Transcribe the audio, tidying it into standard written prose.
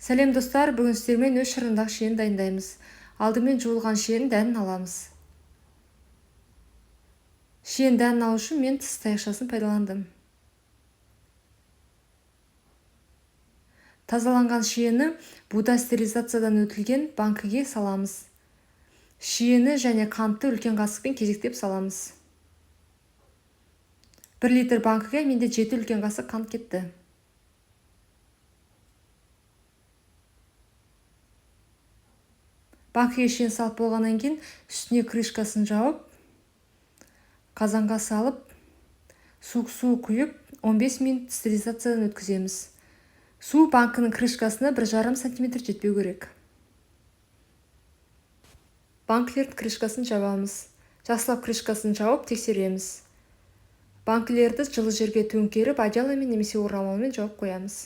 Сәлем достар, бүгін сіздермен өз шырындағы шиені дайындаймыз. Алдымен жуылған шиенің дәнін аламыз. Шиенің дәнін алу үшін мен тіс таяқшасын пайдаландым. Тазаланған шиені буда стерилизациядан өтілген банкіге саламыз. Шиені және қантты үлкен қасықпен кезектеп саламыз. 1 литр банкіге менде 7 үлкен қасық қант кетті. Банкіге шиені салып болғаннан кейін үстіне крышкасын жауып, қазанға салып, су құйып 15 минут стерилизациядан өткіземіз. Су банкінің крышкасына 1,5 см жетпеу керек. Банкілердің крышкасын жабамыз. Жақсылап крышкасын жауып тексереміз. Банкілерді жылы жерге төңкеріп, одеяломен немесе орамалмен жауып қоямыз.